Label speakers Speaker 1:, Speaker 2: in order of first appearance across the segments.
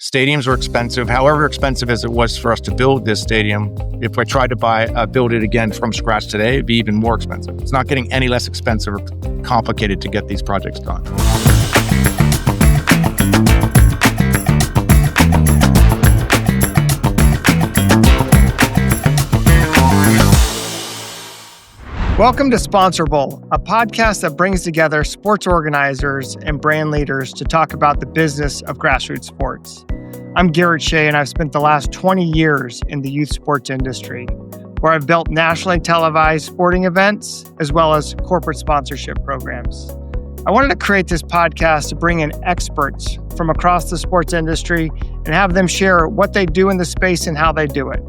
Speaker 1: Stadiums are expensive. However expensive as it was for us to build this stadium, if I tried to build it again from scratch today, it'd be even more expensive. It's not getting any less expensive or complicated to get these projects done.
Speaker 2: Welcome to Sponsorable, a podcast that brings together sports organizers and brand leaders to talk about the business of grassroots sports. I'm Garrett Shea, and I've spent the last 20 years in the youth sports industry, where I've built nationally televised sporting events, as well as corporate sponsorship programs. I wanted to create this podcast to bring in experts from across the sports industry and have them share what they do in the space and how they do it.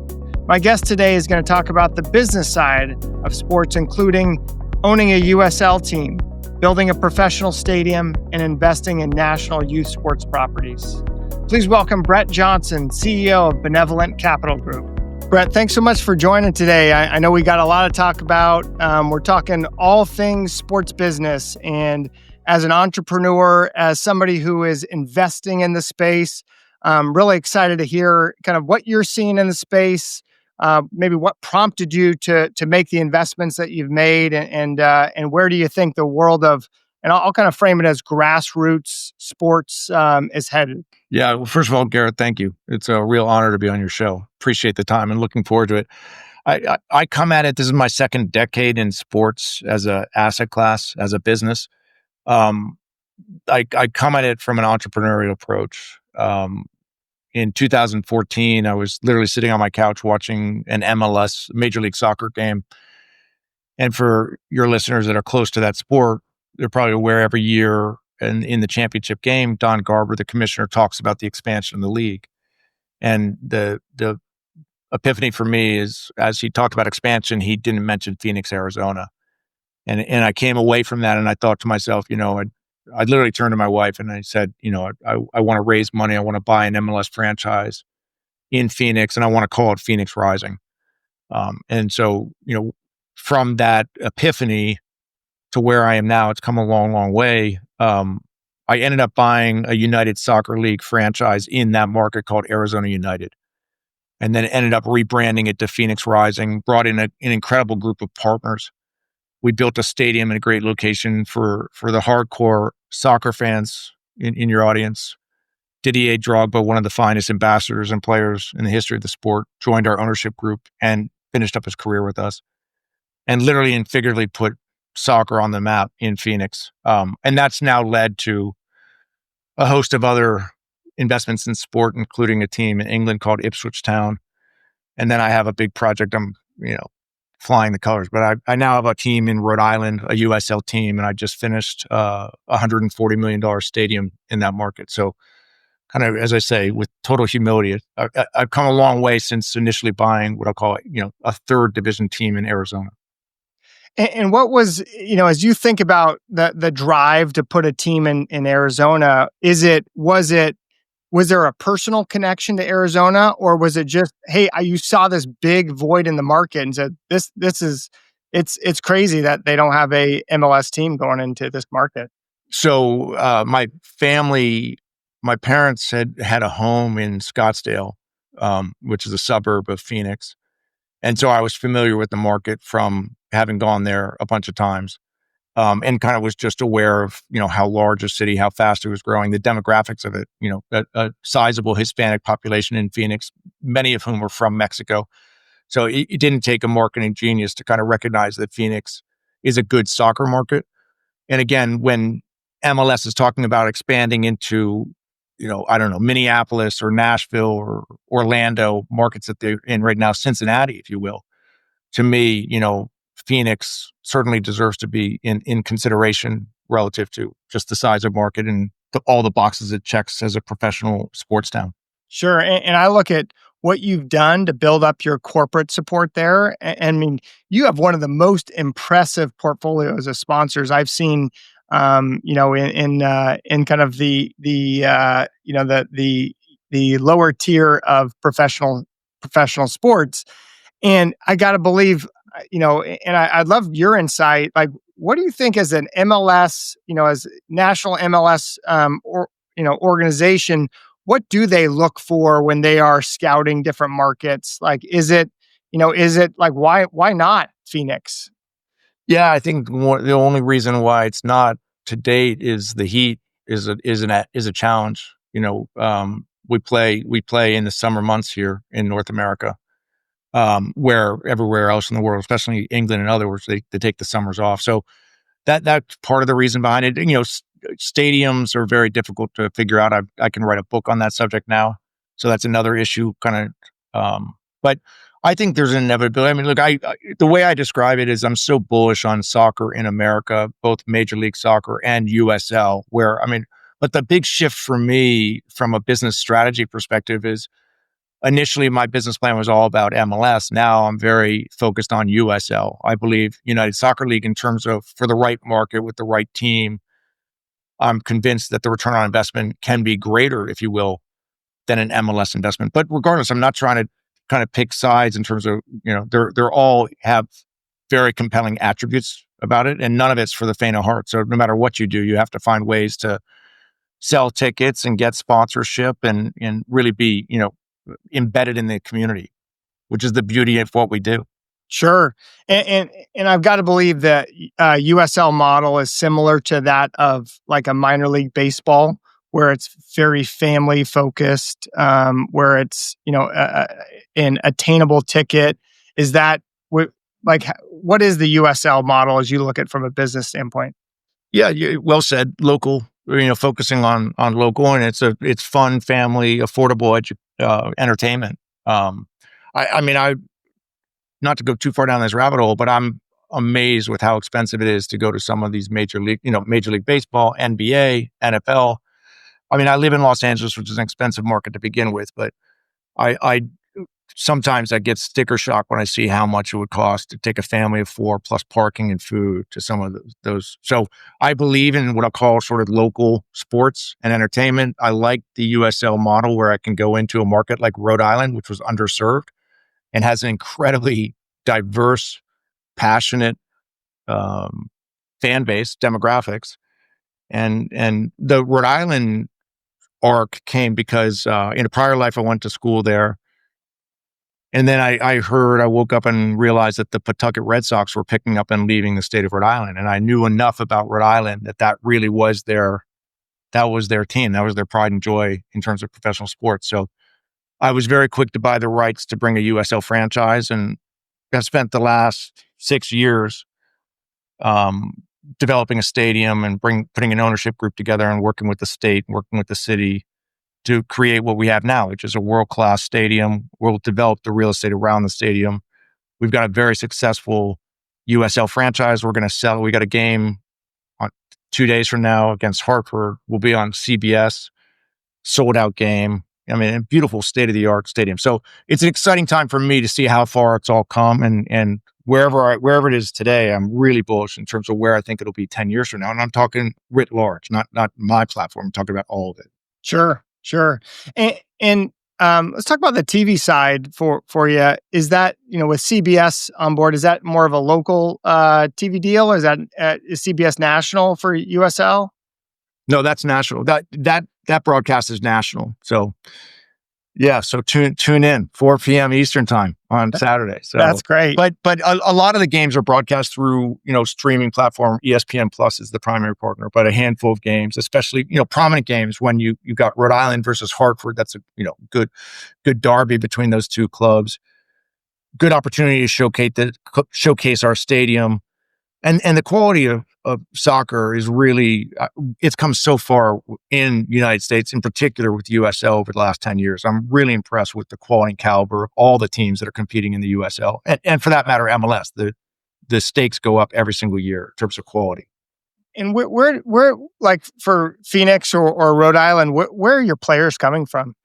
Speaker 2: My guest today is going to talk about the business side of sports, including owning a USL team, building a professional stadium, and investing in national youth sports properties. Please welcome Brett Johnson, CEO of Benevolent Capital Group. Brett, thanks so much for joining today. I know we got a lot to talk about. We're talking all things sports business. And as an entrepreneur, as somebody who is investing in the space, I'm really excited to hear kind of what you're seeing in the space. Maybe what prompted you to make the investments that you've made, and where do you think the world of, and I'll kind of frame it as grassroots sports is headed?
Speaker 1: Yeah, well, first of all, Garrett, thank you. It's a real honor to be on your show. Appreciate the time and looking forward to it. I come at it, this is my second decade in sports as an asset class, as a business. I come at it from an entrepreneurial approach. In 2014, I was literally sitting on my couch watching an MLS, Major League Soccer game. And for your listeners that are close to that sport, they're probably aware every year in the championship game, Don Garber, the commissioner, talks about the expansion of the league. And the epiphany for me is, as he talked about expansion, he didn't mention Phoenix, Arizona. And I came away from that and I thought to myself, I literally turned to my wife and I said, I want to raise money. I want to buy an MLS franchise in Phoenix, and I want to call it Phoenix Rising. And so, from that epiphany to where I am now, it's come a long, long way. I ended up buying a United Soccer League franchise in that market called Arizona United, and then ended up rebranding it to Phoenix Rising, brought in an incredible group of partners. We built a stadium in a great location for the hardcore soccer fans in your audience. Didier Drogba, one of the finest ambassadors and players in the history of the sport, joined our ownership group and finished up his career with us, and literally and figuratively put soccer on the map in Phoenix. And that's now led to a host of other investments in sport, including a team in England called Ipswich Town. And then I have a big project I'm, flying the colors. But I now have a team in Rhode Island, a USL team, and I just finished a $140 million stadium in that market. So kind of, as I say, with total humility, I've come a long way since initially buying what I'll call, a third division team in Arizona.
Speaker 2: And what was, as you think about the drive to put a team in Arizona, was there a personal connection to Arizona, or was it just, hey, you saw this big void in the market and said, it's crazy that they don't have a MLS team going into this market?
Speaker 1: So my parents had a home in Scottsdale, which is a suburb of Phoenix. And so I was familiar with the market from having gone there a bunch of times. And kind of was just aware of, how large a city, how fast it was growing, the demographics of it, a sizable Hispanic population in Phoenix, many of whom were from Mexico. So it didn't take a marketing genius to kind of recognize that Phoenix is a good soccer market. And again, when MLS is talking about expanding into, Minneapolis or Nashville or Orlando, markets that they're in right now, Cincinnati, if you will, to me, Phoenix certainly deserves to be in consideration relative to just the size of market and all the boxes it checks as a professional sports town.
Speaker 2: Sure. And I look at what you've done to build up your corporate support there. I mean, you have one of the most impressive portfolios of sponsors I've seen, in kind of the lower tier of professional sports. And I got to believe, and I'd love your insight. Like, what do you think as an MLS, as national MLS, organization, what do they look for when they are scouting different markets? Like, is it like, why not Phoenix?
Speaker 1: Yeah, I think the only reason why it's not to date is the heat is a challenge. We play in the summer months here in North America, where everywhere else in the world, especially England and other words, they take the summers off. So that's part of the reason behind it. Stadiums are very difficult to figure out. I can write a book on that subject now, so that's another issue. But I think there's an inevitability. I mean, look, the way I describe it is I'm so bullish on soccer in America, both Major League Soccer and USL. But the big shift for me from a business strategy perspective is initially my business plan was all about MLS. Now I'm very focused on USL. I believe United Soccer League, in terms of for the right market with the right team, I'm convinced that the return on investment can be greater, if you will, than an MLS investment. But regardless, I'm not trying to kind of pick sides in terms of, they're all have very compelling attributes about it, and none of it's for the faint of heart. So no matter what you do, you have to find ways to sell tickets and get sponsorship and really be, embedded in the community, which is the beauty of what we do.
Speaker 2: Sure, and I've got to believe that USL model is similar to that of like a minor league baseball, where it's very family focused, where it's an attainable ticket. Is that what is the USL model as you look at it from a business standpoint?
Speaker 1: Yeah, well said. Local, focusing on local, and it's fun, family, affordable entertainment. I not to go too far down this rabbit hole, but I'm amazed with how expensive it is to go to some of these Major League Baseball, NBA, NFL. I mean, I live in Los Angeles, which is an expensive market to begin with, but I sometimes I get sticker shock when I see how much it would cost to take a family of four plus parking and food to some of those. So I believe in what I call sort of local sports and entertainment. I like the USL model where I can go into a market like Rhode Island, which was underserved and has an incredibly diverse, passionate fan base, demographics. And the Rhode Island arc came because in a prior life, I went to school there. And then I woke up and realized that the Pawtucket Red Sox were picking up and leaving the state of Rhode Island. And I knew enough about Rhode Island that really was that was their team. That was their pride and joy in terms of professional sports. So I was very quick to buy the rights to bring a USL franchise, and I've spent the last 6 years developing a stadium and putting an ownership group together and working with the state, working with the city to create what we have now, which is a world-class stadium. We'll develop the real estate around the stadium. We've got a very successful USL franchise. We're going to sell. We got a game on 2 days from now against Hartford. We'll be on CBS, sold out game. I mean, a beautiful state-of-the-art stadium. So it's an exciting time for me to see how far it's all come, and wherever it is today, I'm really bullish in terms of where I think it'll be 10 years from now. And I'm talking writ large, not my platform. I'm talking about all of it.
Speaker 2: Sure, sure. And let's talk about the TV side for you. Is that, with CBS on board, is that more of a local TV deal, or is CBS national for USL?
Speaker 1: No, that's national. That broadcast is national. So yeah, so tune in 4 p.m. Eastern time on Saturday. So
Speaker 2: that's great.
Speaker 1: But a lot of the games are broadcast through streaming platform. ESPN Plus is the primary partner, but a handful of games, especially prominent games when you got Rhode Island versus Hartford. That's a good derby between those two clubs. Good opportunity to showcase our stadium. And the quality of soccer is really, it's come so far in the United States, in particular with USL over the last 10 years. I'm really impressed with the quality and caliber of all the teams that are competing in the USL. And for that matter, MLS. The stakes go up every single year in terms of quality.
Speaker 2: And where like for Phoenix or Rhode Island, where are your players coming from?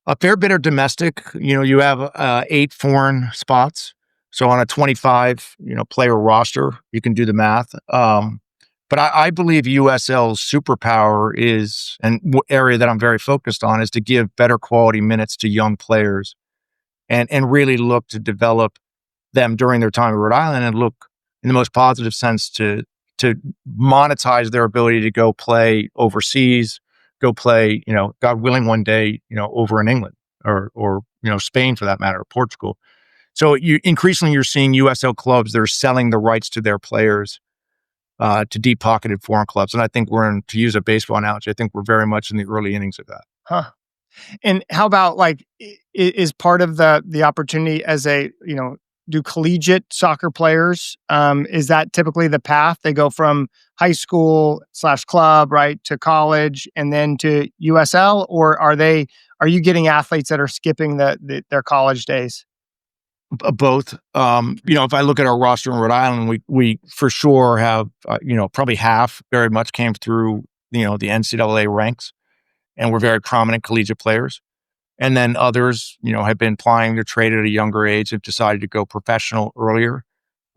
Speaker 1: A fair bit are domestic. You have 8 foreign spots. So on a 25, player roster, you can do the math. But I believe USL's superpower is, and area that I'm very focused on, is to give better quality minutes to young players, and really look to develop them during their time at Rhode Island, and look in the most positive sense to monetize their ability to go play overseas, go play, God willing, one day, over in England or Spain for that matter, or Portugal. So increasingly you're seeing USL clubs that are selling the rights to their players to deep-pocketed foreign clubs. And I think to use a baseball analogy, I think we're very much in the early innings of that.
Speaker 2: Huh. And how about like is part of the opportunity as do collegiate soccer players, is that typically the path they go from high school / club, right, to college and then to USL, or are you getting athletes that are skipping their college days?
Speaker 1: Both. If I look at our roster in Rhode Island, we for sure have, probably half very much came through, the NCAA ranks, and we're very prominent collegiate players. And then others, have been plying their trade at a younger age, have decided to go professional earlier.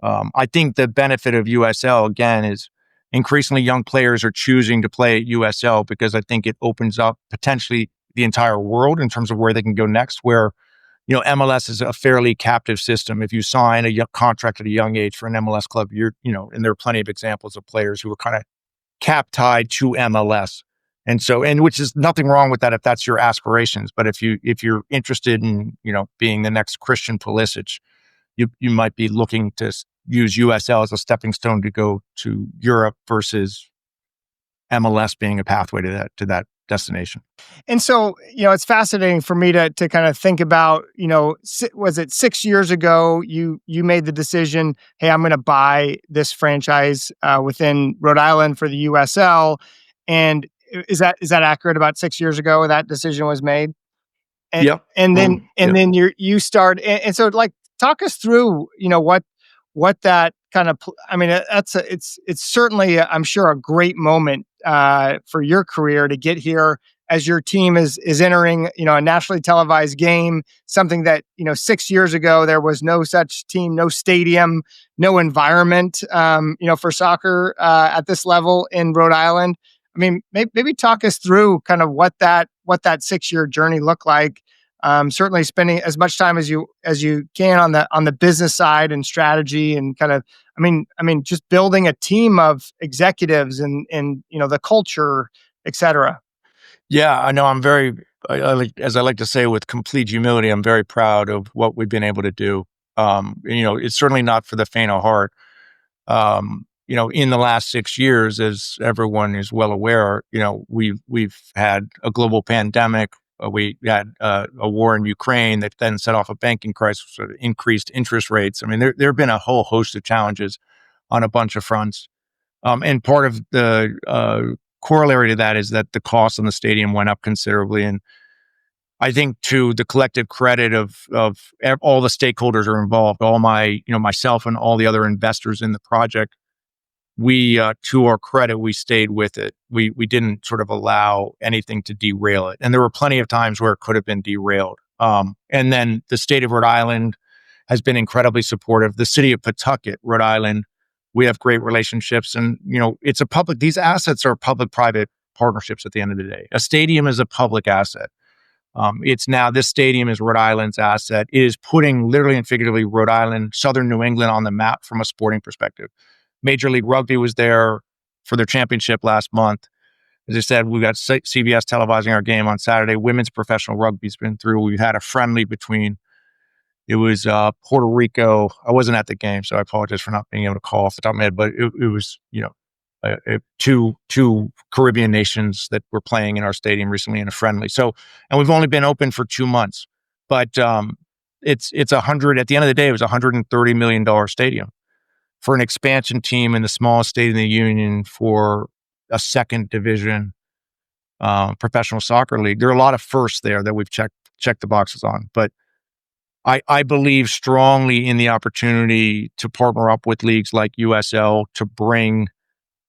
Speaker 1: I think the benefit of USL, again, is increasingly young players are choosing to play at USL because I think it opens up potentially the entire world in terms of where they can go next, where MLS is a fairly captive system. If you sign a contract at a young age for an MLS club, and there are plenty of examples of players who are kind of cap tied to MLS. And which is nothing wrong with that if that's your aspirations. But if you're interested in, being the next Christian Pulisic, you might be looking to use USL as a stepping stone to go to Europe versus MLS being a pathway to that destination.
Speaker 2: And so, it's fascinating for me to kind of think about, was it 6 years ago you made the decision, hey, I'm going to buy this franchise within Rhode Island for the USL, and is that accurate? About 6 years ago, that decision was made, and
Speaker 1: Yep.
Speaker 2: then you start, and so like talk us through, what that kind of, I mean, it's certainly, I'm sure, a great moment for your career to get here as your team is entering, a nationally televised game, something that, 6 years ago, there was no such team, no stadium, no environment, for soccer at this level in Rhode Island. I mean, maybe talk us through kind of what that 6-year journey looked like. Certainly spending as much time as you can on the business side and strategy and kind of, I mean, just building a team of executives and the culture, et cetera.
Speaker 1: Yeah, I know. As I like to say, with complete humility, I'm very proud of what we've been able to do. It's certainly not for the faint of heart. In the last 6 years, as everyone is well aware, we've had a global pandemic. We had a war in Ukraine that then set off a banking crisis, sort of increased interest rates. I mean, there have been a whole host of challenges on a bunch of fronts. And part of the corollary to that is that the cost on the stadium went up considerably. And I think, to the collective credit of all the stakeholders are involved, myself and all the other investors in the project, we, to our credit, we stayed with it. We didn't sort of allow anything to derail it. And there were plenty of times where it could have been derailed. And then the state of Rhode Island has been incredibly supportive. The city of Pawtucket, Rhode Island, we have great relationships. And, these assets are public-private partnerships at the end of the day. A stadium is a public asset. This stadium is Rhode Island's asset. It is putting literally and figuratively Rhode Island, Southern New England on the map from a sporting perspective. Major League Rugby was there for their championship last month. As I said, we got CBS televising our game on Saturday. Women's professional rugby's been through. We had a friendly between, it was Puerto Rico. I wasn't at the game, so I apologize for not being able to call off the top of my head, but it was, two Caribbean nations that were playing in our stadium recently in a friendly. So, and we've only been open for 2 months, but it's at the end of the day, it was $130 million stadium. For an expansion team in the smallest state in the union for a second division professional soccer league, there are a lot of firsts there that we've checked the boxes on. But I believe strongly in the opportunity to partner up with leagues like USL to bring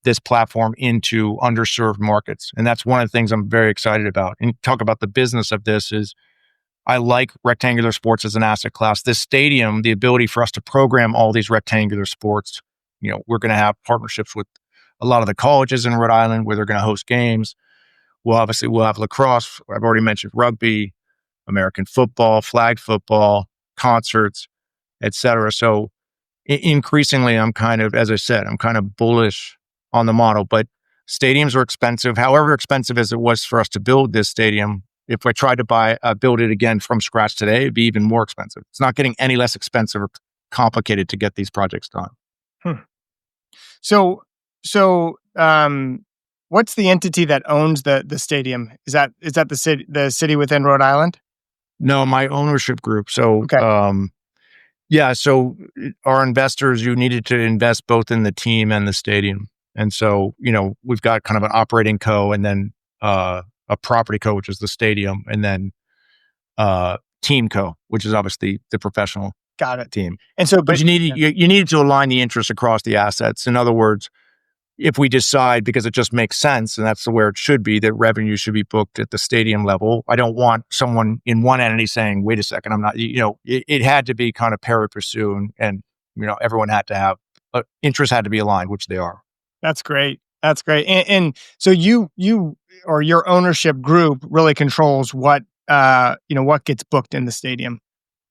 Speaker 1: this platform into underserved markets. And that's one of the things I'm very excited about. And talk about the business of this is, I like rectangular sports as an asset class. This stadium, the ability for us to program all these rectangular sports, we're going to have partnerships with a lot of the colleges in Rhode Island where they're going to host games. We'll have lacrosse. I've already mentioned rugby, American football, flag football, concerts, et cetera. So increasingly, I'm kind of, as I said, I'm kind of bullish on the model, but Stadiums are expensive. However expensive as it was for us to build this stadium, if I tried to build it again from scratch today, it'd be even more expensive. It's not getting any less expensive or complicated to get these projects done.
Speaker 2: Hmm. So, what's the entity that owns the stadium? Is that the city within Rhode Island?
Speaker 1: No, my ownership group. So,
Speaker 2: Okay,
Speaker 1: yeah, so our investors, you needed to invest both in the team and the stadium. And so, we've got kind of an operating co and then a property co, which is the stadium, and then team co, which is obviously the professional
Speaker 2: got it.
Speaker 1: team.
Speaker 2: And so,
Speaker 1: But
Speaker 2: but
Speaker 1: you needed to align the interests across the assets. In other words, if we decide, because it just makes sense, and that's where it should be, that revenue should be booked at the stadium level. I don't want someone in one entity saying, wait a second, I'm not, it had to be kind of pari passu, and everyone had to have, interests had to be aligned, which they are.
Speaker 2: That's great. That's great. And so you or your ownership group really controls what gets booked in the stadium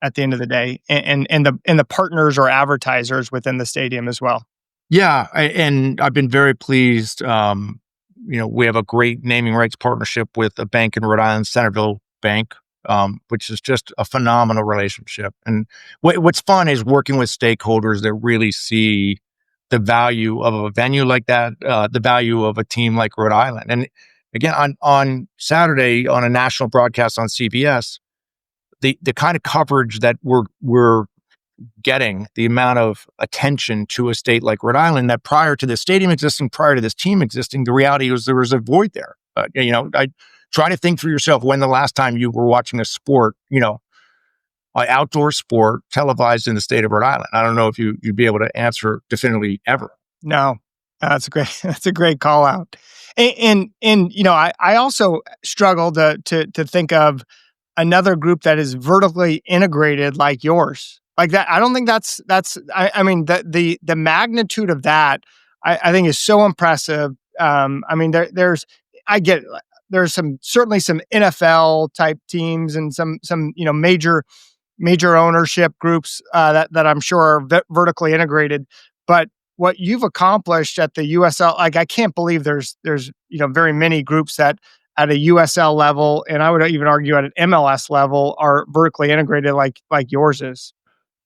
Speaker 2: at the end of the day, and the partners or advertisers within the stadium as well.
Speaker 1: Yeah, and I've been very pleased. We have a great naming rights partnership with a bank in Rhode Island, Centerville Bank, which is just a phenomenal relationship. And what's fun is working with stakeholders that really see the value of a venue like that, the value of a team like Rhode Island. And again, on Saturday on a national broadcast on CBS, the kind of coverage that we're getting, the amount of attention to a state like Rhode Island, that prior to this stadium existing, prior to this team existing, the reality was there was a void there. I try to think for yourself when the last time you were watching a sport, outdoor sport televised in the state of Rhode Island. I don't know if you'd be able to answer definitively ever.
Speaker 2: No, that's a great that's a great call out. And I also struggle to think of another group that is vertically integrated like yours. Like that, I don't think that's. I mean, the magnitude of that, I think is so impressive. I mean, there's I get there's certainly some NFL type teams and some major ownership groups that I'm sure are vertically integrated. But what you've accomplished at the USL, like I can't believe there's very many groups that at a USL level, and I would even argue at an MLS level, are vertically integrated like yours is.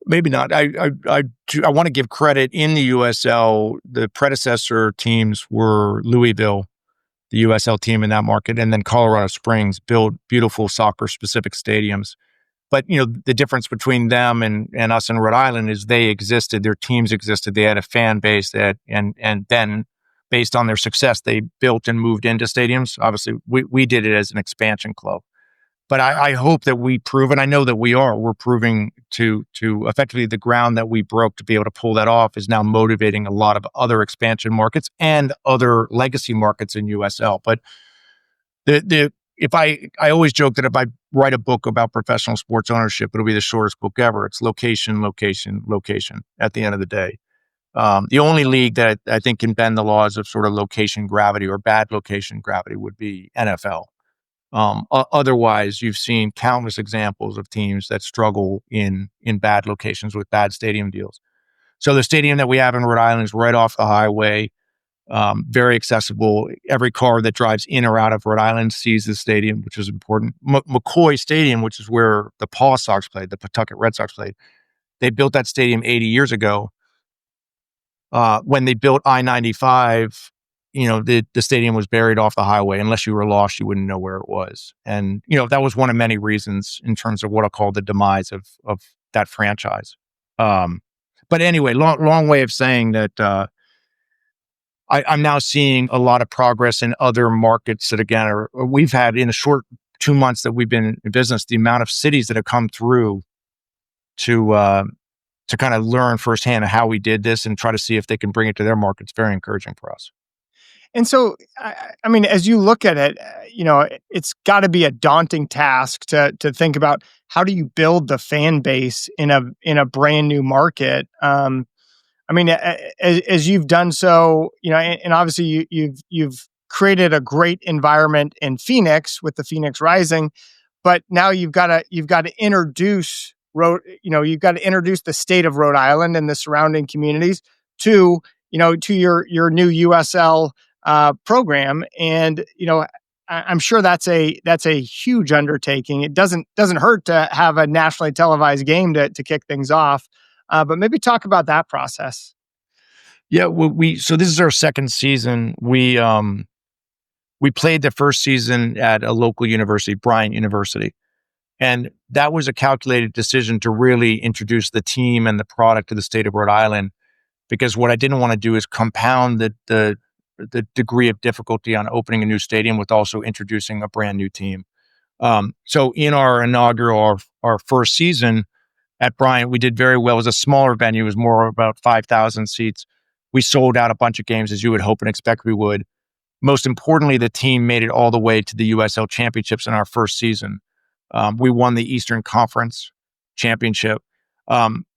Speaker 1: Maybe not. I want to give credit in the USL. The predecessor teams were Louisville, the USL team in that market, and then Colorado Springs built beautiful soccer specific stadiums. But the difference between them and us in Rhode Island is they existed, their teams existed, they had a fan base and then based on their success, they built and moved into stadiums. Obviously, we did it as an expansion club. But I hope that we prove, and I know that we're proving to effectively the ground that we broke to be able to pull that off is now motivating a lot of other expansion markets and other legacy markets in USL. But if I always joke that if I write a book about professional sports ownership, it'll be the shortest book ever. It's location, location, location at the end of the day. The only league that I think can bend the laws of sort of location gravity or bad location gravity would be NFL. Otherwise, you've seen countless examples of teams that struggle in bad locations with bad stadium deals. So the stadium that we have in Rhode Island is right off the highway, very accessible. Every car that drives in or out of Rhode Island sees the stadium, which is important. McCoy Stadium, which is where the Paw Sox played, the Pawtucket Red Sox played, they built that stadium 80 years ago. When they built I-95, the stadium was buried off the highway. Unless you were lost, you wouldn't know where it was. And, that was one of many reasons in terms of what I'll call the demise of that franchise. But anyway, long way of saying that I'm now seeing a lot of progress in other markets that, again, we've had in a short 2 months that we've been in business, the amount of cities that have come through to kind of learn firsthand how we did this and try to see if they can bring it to their markets. Very encouraging for us.
Speaker 2: And so, I mean, as you look at it, it's got to be a daunting task to think about how do you build the fan base in a brand new market. I mean, as you've done so, and obviously you've created a great environment in Phoenix with the Phoenix Rising, but now you've got to introduce you've got to introduce the state of Rhode Island and the surrounding communities to your new USL program. And I'm sure that's a huge undertaking. It doesn't hurt to have a nationally televised game to kick things off, but maybe talk about that process.
Speaker 1: Yeah, well, so this is our second season. We played the first season at a local university, Bryant University, and that was a calculated decision to really introduce the team and the product to the state of Rhode Island. Because what I didn't want to do is compound the degree of difficulty on opening a new stadium with also introducing a brand new team. So in our inaugural, our first season at Bryant, we did very well. It was a smaller venue. It was more about 5,000 seats. We sold out a bunch of games as you would hope and expect we would. Most importantly, the team made it all the way to the USL Championships in our first season. We won the Eastern Conference Championship.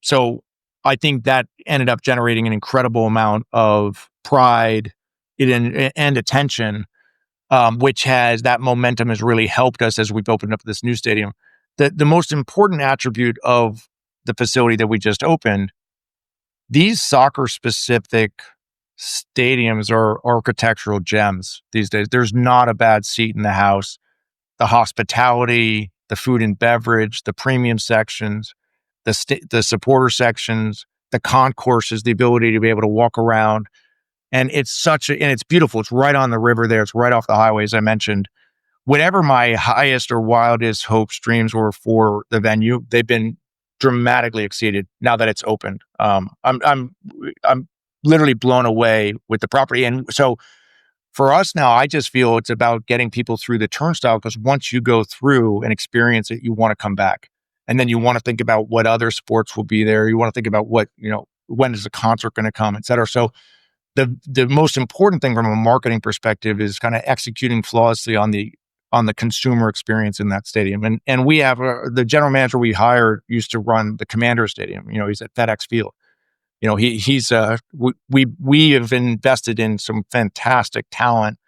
Speaker 1: So I think that ended up generating an incredible amount of pride and attention, which has that momentum has really helped us as we've opened up this new stadium. The most important attribute of the facility that we just opened, these soccer specific stadiums are architectural gems these days. There's not a bad seat in the house. The hospitality, the food and beverage, the premium sections, the supporter sections, the concourses, the ability to be able to walk around. And it's beautiful. It's right on the river there. It's right off the highway, as I mentioned. Whatever my highest or wildest hopes, dreams were for the venue, they've been dramatically exceeded now that it's opened. I'm literally blown away with the property. And so for us now, I just feel it's about getting people through the turnstile, because once you go through and experience it, you want to come back. And then you want to think about what other sports will be there. You want to think about when is the concert going to come, et cetera. So the most important thing from a marketing perspective is kind of executing flawlessly on the consumer experience in that stadium. And we have the general manager we hired used to run the Commander Stadium. He's at FedEx Field. We have invested in some fantastic talent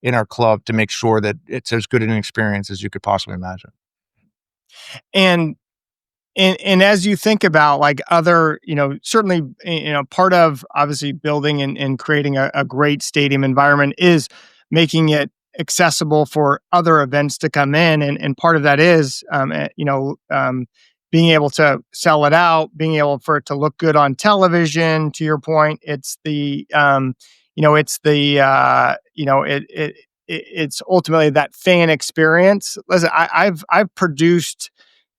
Speaker 1: in our club to make sure that it's as good an experience as you could possibly imagine.
Speaker 2: And as you think about like other, certainly, part of obviously building and creating a great stadium environment is making it accessible for other events to come in. And part of that is, being able to sell it out, being able for it to look good on television. To your point, it's it's ultimately that fan experience. Listen, I've produced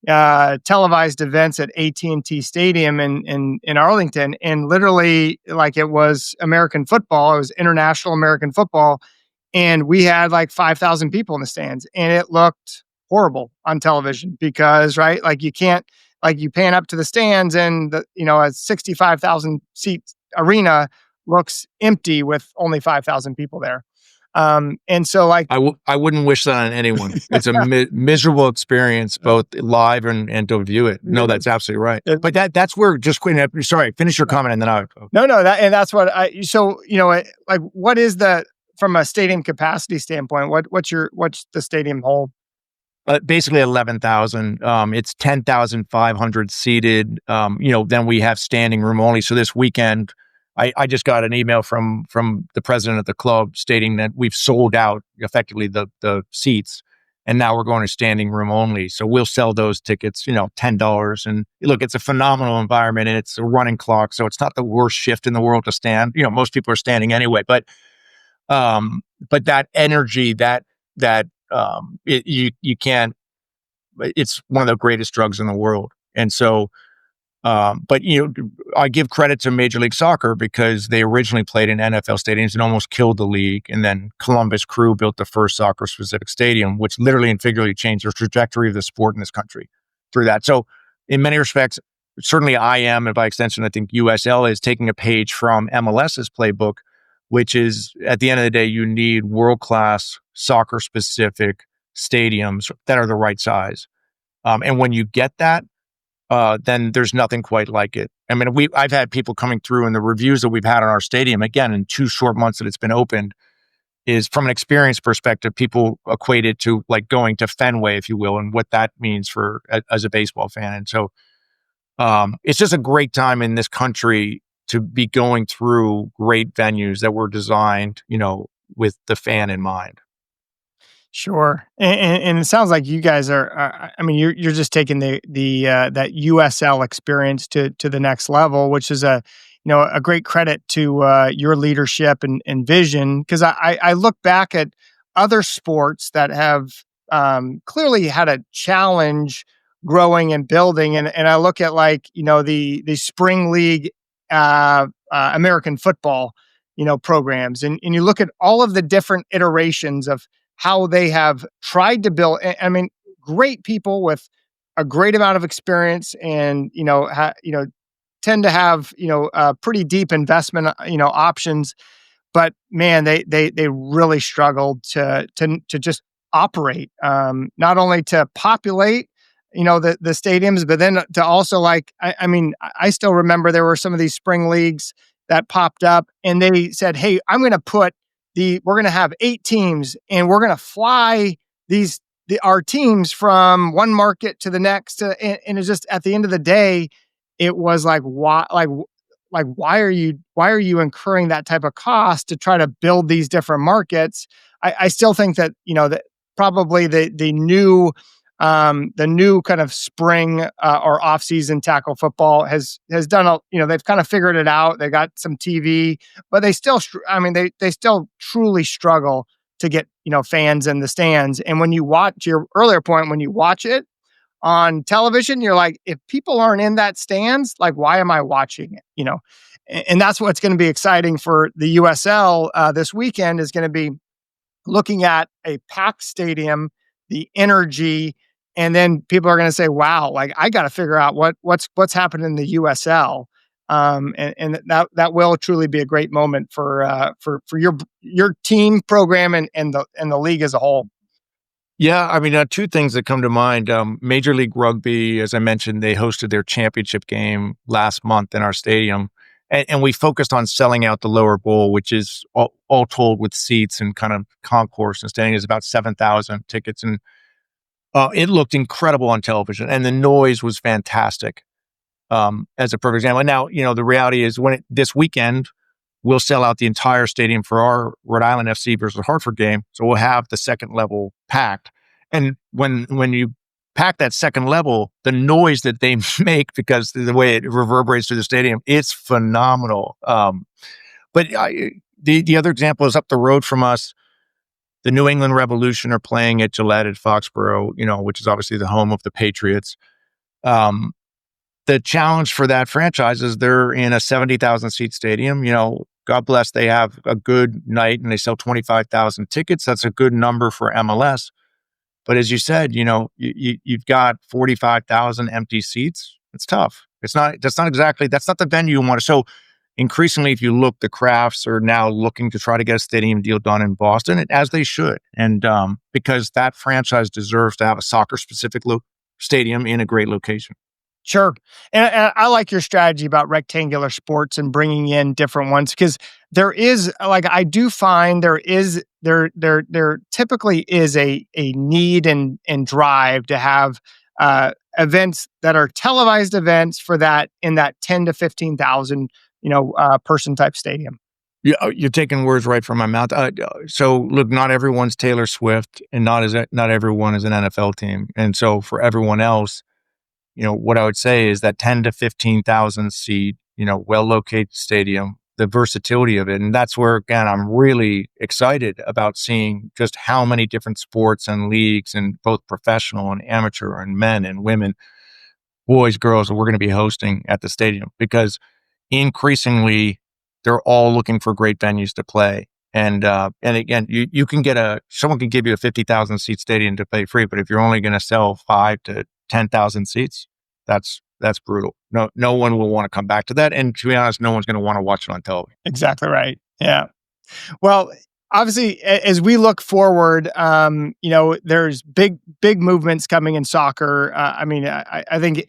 Speaker 2: televised events at AT&T Stadium in Arlington, and literally like it was American football. It was international American football, and we had like 5,000 people in the stands, and it looked horrible on television because, right, like you can't, like you pan up to the stands and a 65,000 seat arena looks empty with only 5,000 people there. And so like
Speaker 1: I wouldn't wish that on anyone. It's a miserable experience, both live and to view it. No, that's absolutely right. But that's where just quick. Sorry, finish your comment and then I.
Speaker 2: No, that's what like what is from a stadium capacity standpoint? What's the stadium hold?
Speaker 1: Basically 11,000. It's 10,500 seated. Then we have standing room only. So this weekend, I just got an email from the president of the club stating that we've sold out effectively the seats, and now we're going to standing room only. So we'll sell those tickets, $10. And look, it's a phenomenal environment and it's a running clock, so it's not the worst shift in the world to stand. Most people are standing anyway, but that energy, you can't. It's one of the greatest drugs in the world, and so. But I give credit to Major League Soccer because they originally played in NFL stadiums and almost killed the league. And then Columbus Crew built the first soccer-specific stadium, which literally and figuratively changed the trajectory of the sport in this country through that. So in many respects, certainly I am, and by extension, I think USL is taking a page from MLS's playbook, which is at the end of the day, you need world-class soccer-specific stadiums that are the right size. And when you get that, then there's nothing quite like it. I mean, I've had people coming through, and the reviews that we've had on our stadium, again, in 2 short months that it's been opened, is from an experience perspective, people equate it to like going to Fenway, if you will, and what that means as a baseball fan. And so it's just a great time in this country to be going through great venues that were designed, with the fan in mind.
Speaker 2: Sure, and it sounds like you guys are. I mean, you're just taking the that USL experience to the next level, which is a great credit to your leadership and vision. Because I look back at other sports that have clearly had a challenge growing and building, and I look at like the spring league American football programs, and you look at all of the different iterations of how they have tried to build. I mean, great people with a great amount of experience, and tend to have pretty deep investment options. But man, they really struggled to just operate, not only to populate the stadiums, but then to also like I mean, I still remember there were some of these spring leagues that popped up, and they said, hey, we're going to have 8 teams, and we're going to fly our teams from one market to the next, and it's just, at the end of the day, it was like, why are you incurring that type of cost to try to build these different markets? I still think that that probably the new kind of spring or off season tackle football has done they've kind of figured it out. They got some TV, but they still they still truly struggle to get fans in the stands. And when you watch, to your earlier point, when you watch it on television, you're like, if people aren't in that stands, like, why am I watching it? And that's what's going to be exciting for the USL this weekend, is going to be looking at a packed stadium, the energy, and then people are going to say, wow, like, I got to figure out what's happening in the USL. And that will truly be a great moment for your team program and the league as a whole.
Speaker 1: Yeah, I mean, two things that come to mind. Major League Rugby, as I mentioned, they hosted their championship game last month in our stadium, and we focused on selling out the lower bowl, which is all told with seats and kind of concourse and standing is about 7,000 tickets, and it looked incredible on television, and the noise was fantastic. As a perfect example. And now, the reality is this weekend, we'll sell out the entire stadium for our Rhode Island FC versus Hartford game. So we'll have the second level packed. And when you pack that second level, the noise that they make, because the way it reverberates through the stadium, it's phenomenal. But the other example is up the road from us. The New England Revolution are playing at Gillette at Foxborough, which is obviously the home of the Patriots. The challenge for that franchise is they're in a 70,000 seat stadium. God bless, they have a good night and they sell 25,000 tickets. That's a good number for MLS. But as you said, you've got 45,000 empty seats. It's tough. That's not the venue you want to. So increasingly, if you look, the Crafts are now looking to try to get a stadium deal done in Boston, as they should. And because that franchise deserves to have a soccer specific stadium in a great location.
Speaker 2: Sure. And I like your strategy about rectangular sports and bringing in different ones, because there is, like, I do find there typically is a need and drive to have events that are televised events for that, in that 10 to 15,000 person type stadium.
Speaker 1: Yeah, you're taking words right from my mouth. So look, not everyone's Taylor Swift, and not everyone is an NFL team. And so for everyone else, what I would say is that 10 to 15,000 seat, well-located stadium, the versatility of it. And that's where, again, I'm really excited about seeing just how many different sports and leagues, and both professional and amateur and men and women, boys, girls, that we're going to be hosting at the stadium, because increasingly they're all looking for great venues to play. And again, you can someone can give you a 50,000 seat stadium to play free, but if you're only going to sell 5 to 10,000 seats, that's brutal. No one will want to come back to that. And to be honest, no one's going to want to watch it on television.
Speaker 2: Exactly right. Yeah. Well, obviously, as we look forward, there's big movements coming in soccer. I think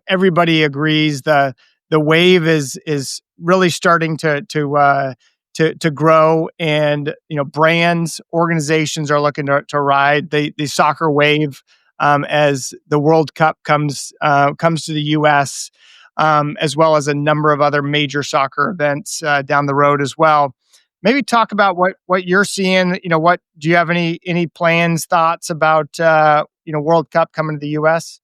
Speaker 2: everybody agrees the wave is really starting to grow, and brands, organizations are looking to ride the soccer wave as the World Cup comes to the U.S., as well as a number of other major soccer events down the road as well. maybe talk about what you're seeing. What do you have any plans, thoughts about World Cup coming to the U.S.?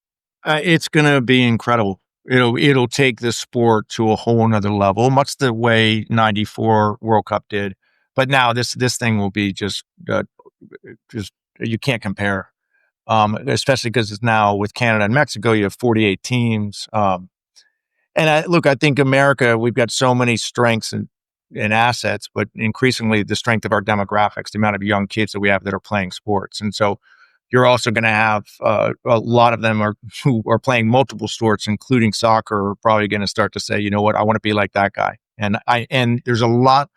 Speaker 1: It's gonna be incredible. It'll take the sport to a whole nother level, much the way '94 World Cup did. But now this thing will be just you can't compare. Especially because it's now with Canada and Mexico, you have 48 teams. And I think America, we've got so many strengths and assets, but increasingly the strength of our demographics, the amount of young kids that we have that are playing sports. And so you're also going to have a lot of them who are playing multiple sports, including soccer, are probably going to start to say, you know what, I want to be like that guy. And there's a lot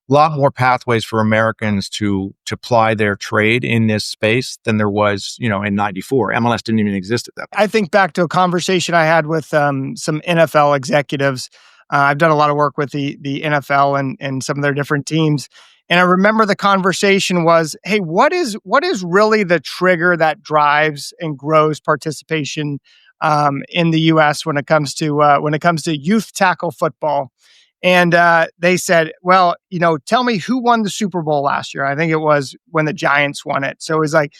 Speaker 1: more pathways for Americans to ply their trade in this space than there was, in '94. MLS didn't even exist at that point.
Speaker 2: I think back to a conversation I had with some NFL executives. I've done a lot of work with the NFL and some of their different teams. And I remember the conversation was, hey, what is really the trigger that drives and grows participation in the U.S. when it comes to youth tackle football? And they said, well, tell me who won the Super Bowl last year. I think it was when the Giants won it. So it was like,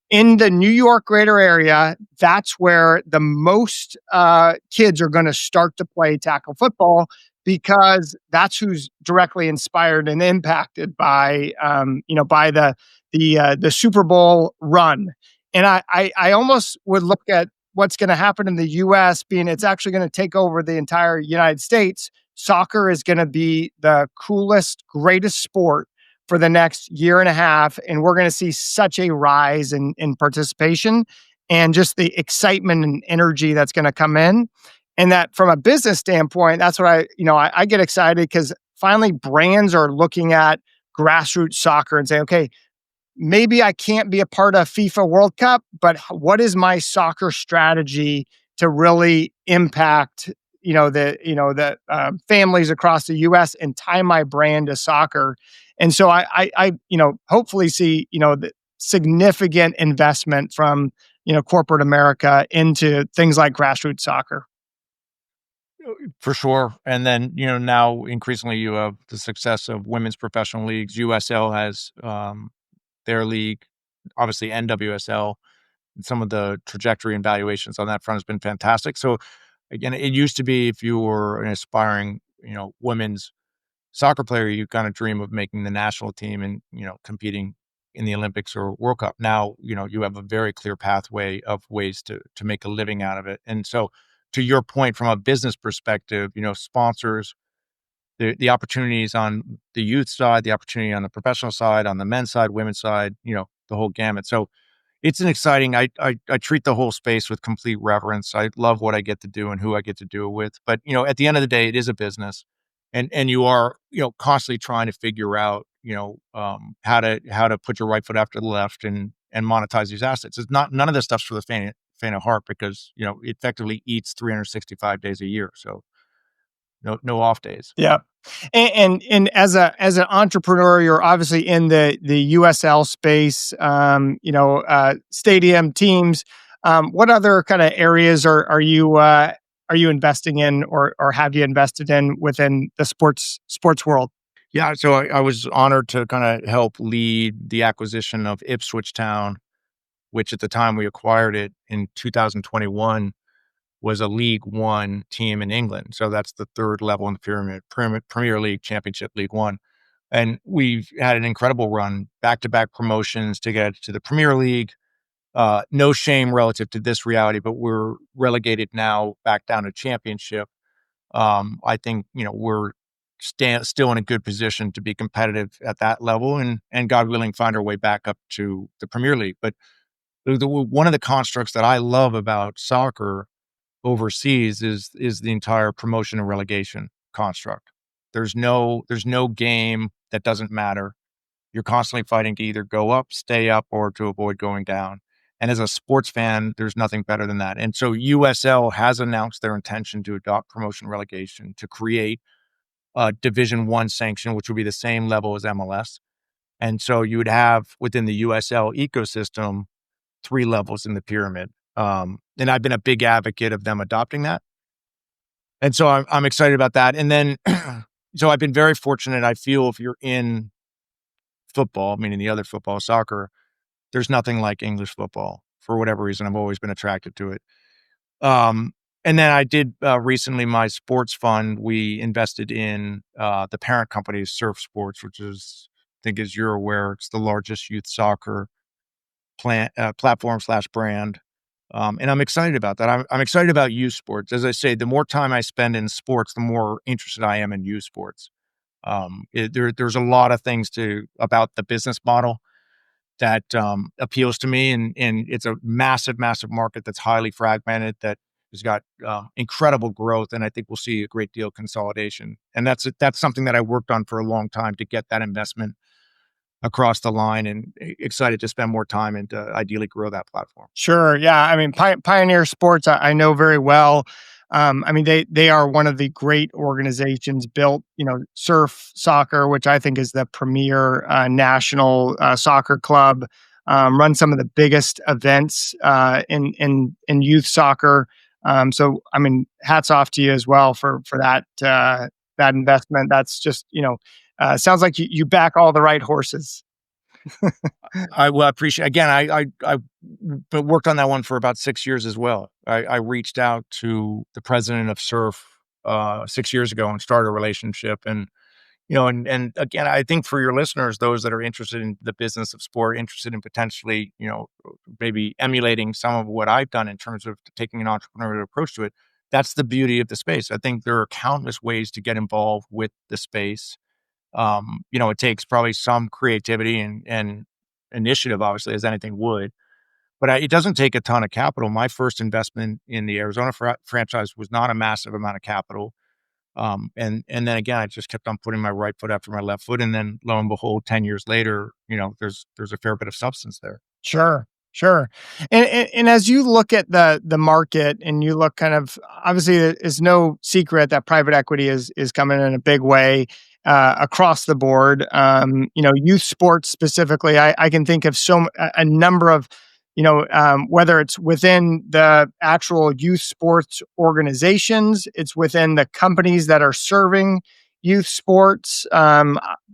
Speaker 2: in the New York greater area, that's where the most kids are going to start to play tackle football, because that's who's directly inspired and impacted by the Super Bowl run. And I almost would look at what's going to happen in the U.S. being it's actually going to take over the entire United States. Soccer is going to be the coolest, greatest sport for the next year and a half. And we're going to see such a rise in participation and just the excitement and energy that's going to come in. And that from a business standpoint, that's what I get excited, because finally brands are looking at grassroots soccer and say, okay, maybe I can't be a part of FIFA World Cup, but what is my soccer strategy to really impact the families across the U.S. and tie my brand to soccer? And so I hopefully see the significant investment from corporate America into things like grassroots soccer.
Speaker 1: For sure. And then, now increasingly you have the success of women's professional leagues. USL has their league, obviously NWSL. Some of the trajectory and valuations on that front has been fantastic. So again, it used to be if you were an aspiring, women's soccer player, you kind of dream of making the national team and, competing in the Olympics or World Cup. Now, you have a very clear pathway of ways to make a living out of it. And so to your point, from a business perspective, sponsors, the opportunities on the youth side, the opportunity on the professional side, on the men's side, women's side, the whole gamut. So it's an exciting, I treat the whole space with complete reverence. I love what I get to do and who I get to do it with. But, at the end of the day, it is a business, and you are, constantly trying to figure out, how to put your right foot after the left and monetize these assets. It's not, none of this stuff's for the faint of heart, because, it effectively eats 365 days a year. So no off days.
Speaker 2: Yeah. And as an entrepreneur, you're obviously in the USL space, stadium teams. What other kind of areas are you investing in, or have you invested in within the sports world?
Speaker 1: Yeah, so I was honored to kind of help lead the acquisition of Ipswich Town, which at the time we acquired it in 2021 was a League One team in England. So that's the third level in the pyramid, Premier League, Championship, League One. And we've had an incredible run, back-to-back promotions to get to the Premier League. No shame relative to this reality, but we're relegated now back down to Championship. I think, we're still in a good position to be competitive at that level, and God willing, find our way back up to the Premier League. But one of the constructs that I love about soccer overseas is the entire promotion and relegation construct. There's no game that doesn't matter. You're constantly fighting to either go up, stay up, or to avoid going down. And as a sports fan, there's nothing better than that. And so USL has announced their intention to adopt promotion relegation to create a Division One sanction, which would be the same level as MLS. And so you would have within the USL ecosystem 3 levels in the pyramid. And I've been a big advocate of them adopting that. And so I'm excited about that. And then, so I've been very fortunate. I feel if you're in football, meaning the other football, soccer, there's nothing like English football. For whatever reason, I've always been attracted to it. Um, and then I did recently my sports fund. We invested in the parent company, Surf Sports, which is, I think, as you're aware, it's the largest youth soccer platform slash brand. And I'm excited about that. I'm excited about youth sports. As I say, the more time I spend in sports, the more interested I am in youth sports. There's a lot of things about the business model that appeals to me, and it's a massive, massive market that's highly fragmented, that has got incredible growth, and I think we'll see a great deal of consolidation. And that's something that I worked on for a long time to get that investment across the line, and excited to spend more time and ideally grow that platform.
Speaker 2: Sure. Yeah. I mean, Pioneer Sports, I know very well. I mean, they are one of the great organizations built, Surf Soccer, which I think is the premier national soccer club. Run some of the biggest events in youth soccer. So, I mean, hats off to you as well for that investment. That's just, sounds like you back all the right horses.
Speaker 1: I will appreciate, again, I worked on that one for about 6 years as well. I reached out to the president of Surf 6 years ago and started a relationship. And and again, I think for your listeners, those that are interested in the business of sport, interested in potentially, maybe emulating some of what I've done in terms of taking an entrepreneurial approach to it, that's the beauty of the space. I think there are countless ways to get involved with the space. It takes probably some creativity and initiative, obviously, as anything would, but it doesn't take a ton of capital. My first investment in the Arizona franchise was not a massive amount of capital. And then again, I just kept on putting my right foot after my left foot, and then lo and behold, 10 years later, there's a fair bit of substance there.
Speaker 2: Sure, sure. And as you look at the market and you look kind of, obviously it's no secret that private equity is coming in a big way across the board. Youth sports specifically, I can think of a number of, whether it's within the actual youth sports organizations, it's within the companies that are serving youth sports, a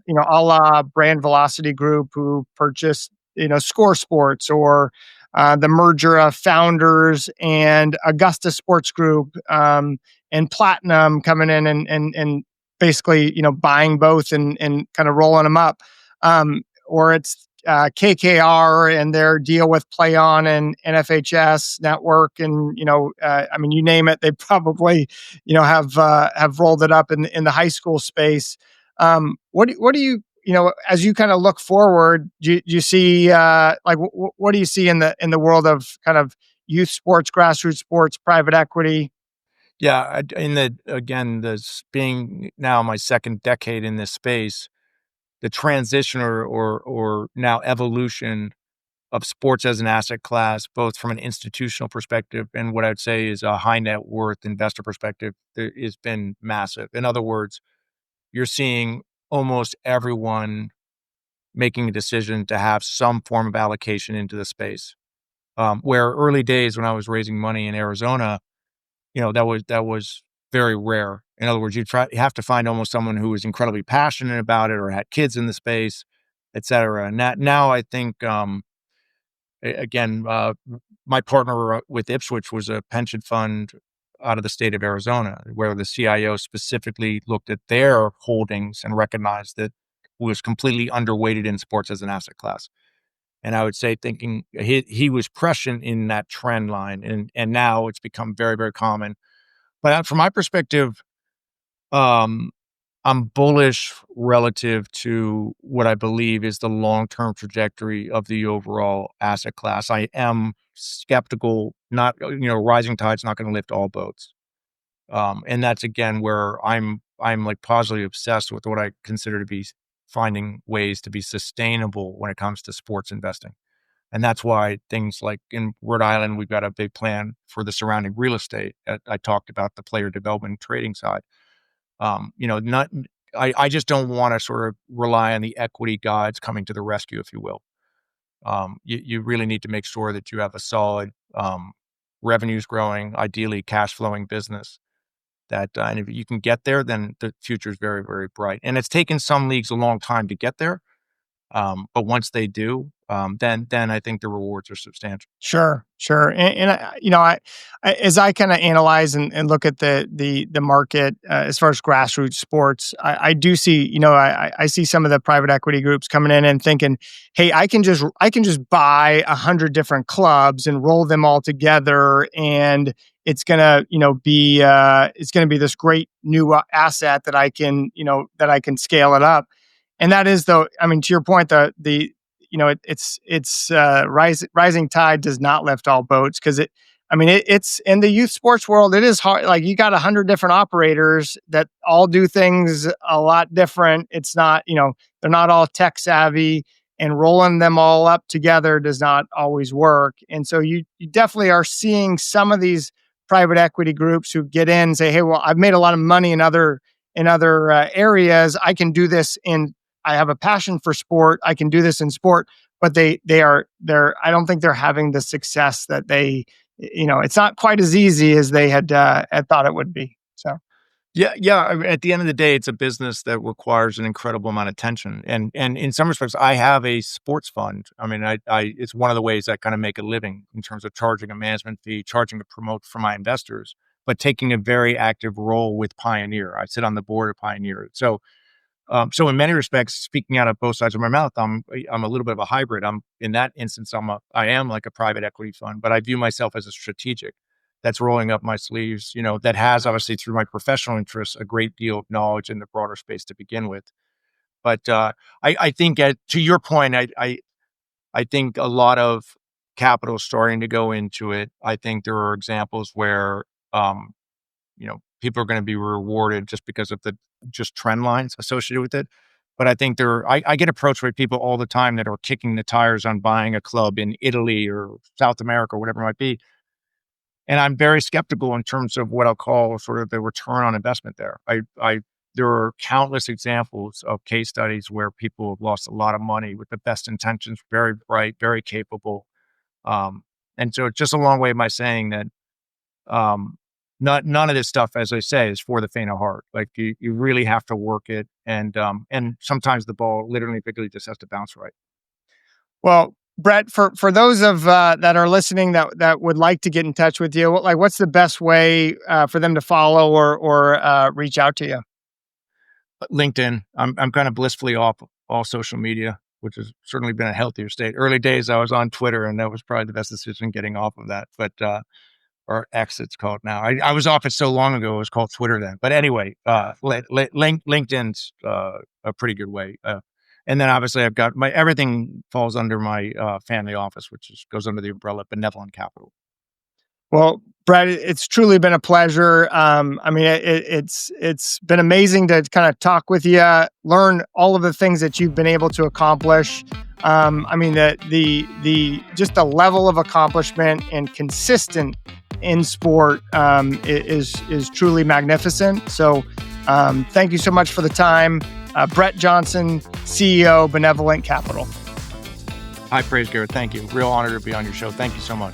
Speaker 2: la Brand Velocity Group, who purchased Score Sports, or the merger of Founders and Augusta Sports Group, and Platinum coming in and basically buying both and kind of rolling them up, or it's KKR and their deal with Play On and NFHS Network, and I mean, you name it, they probably have rolled it up in the high school space. What do you, as you kind of look forward, do you see what do you see in the world of kind of youth sports, grassroots sports, private equity?
Speaker 1: Yeah, again, this being now my second decade in this space, the transition or now evolution of sports as an asset class, both from an institutional perspective and what I'd say is a high net worth investor perspective, has been massive. In other words, you're seeing almost everyone making a decision to have some form of allocation into the space. Where early days when I was raising money in Arizona, that was very rare. In other words, you have to find almost someone who was incredibly passionate about it or had kids in the space, et cetera. And now I think, again, my partner with Ipswich was a pension fund out of the state of Arizona, where the CIO specifically looked at their holdings and recognized that was completely underweighted in sports as an asset class. And I would say, thinking he was prescient in that trend line, and now it's become very, very common. But from my perspective, um, I'm bullish relative to what I believe is the long-term trajectory of the overall asset class. I am skeptical, not, rising tide's not going to lift all boats. And that's again where I'm like positively obsessed with what I consider to be finding ways to be sustainable when it comes to sports investing. And that's why things like in Rhode Island, we've got a big plan for the surrounding real estate. I talked about the player development and trading side. Not I just don't want to sort of rely on the equity gods coming to the rescue, if you will. You really need to make sure that you have a solid revenues growing, ideally cash flowing business. And if you can get there, then the future is very, very bright. And it's taken some leagues a long time to get there. But once they do, then I think the rewards are substantial.
Speaker 2: Sure, sure. And as I kind of analyze and look at the market as far as grassroots sports, I do see, I see some of the private equity groups coming in and thinking, hey, I can just buy 100 different clubs and roll them all together, and it's gonna be this great new asset that I can scale it up. And that is, though, I mean, to your point, rising tide does not lift all boats, because it's in the youth sports world. It is hard. Like, you got 100 different operators that all do things a lot different. It's not, they're not all tech savvy, and rolling them all up together does not always work. And so you definitely are seeing some of these private equity groups who get in and say, hey, well, I've made a lot of money in other areas. I have a passion for sport. I can do this in sport, but I don't think they're having the success that it's not quite as easy as they had thought it would be. So,
Speaker 1: Yeah. I mean, at the end of the day, it's a business that requires an incredible amount of attention, and in some respects, I have a sports fund. I mean, it's one of the ways I kind of make a living in terms of charging a management fee, charging to promote for my investors, but taking a very active role with Pioneer. I sit on the board of Pioneer, so in many respects, speaking out of both sides of my mouth, I'm a little bit of a hybrid. In that instance, I am like a private equity fund, but I view myself as a strategic that's rolling up my sleeves, that has, obviously, through my professional interests, a great deal of knowledge in the broader space to begin with. But I think, to your point, I think a lot of capital is starting to go into it. I think there are examples where people are going to be rewarded just because of the just trend lines associated with it. But I think I get approached by people all the time that are kicking the tires on buying a club in Italy or South America or whatever it might be. And I'm very skeptical in terms of what I'll call sort of the return on investment there. There are countless examples of case studies where people have lost a lot of money with the best intentions, very bright, very capable. And so it's just a long way of my saying that, none of this stuff, as I say, is for the faint of heart. Like, you really have to work it, and sometimes the ball literally, figuratively, just has to bounce right.
Speaker 2: well, Brett, for those of that are listening that would like to get in touch with you, what's the best way for them to follow or reach out to you?
Speaker 1: LinkedIn. I'm kind of blissfully off all social media, which has certainly been a healthier state. Early days, I was on Twitter, and that was probably the best decision, getting off of that. But or X, it's called now. I was off it so long ago; it was called Twitter then. But anyway, LinkedIn's a pretty good way. And then, obviously, I've got everything falls under my family office, which goes under the umbrella Benevolent Capital.
Speaker 2: Well, Brett, it's truly been a pleasure. It's been amazing to kind of talk with you, learn all of the things that you've been able to accomplish. The just the level of accomplishment and consistent in sport is truly magnificent. So, thank you so much for the time, Brett Johnson, CEO, Benevolent Capital.
Speaker 1: High praise, Garrett. Thank you. Real honor to be on your show. Thank you so much.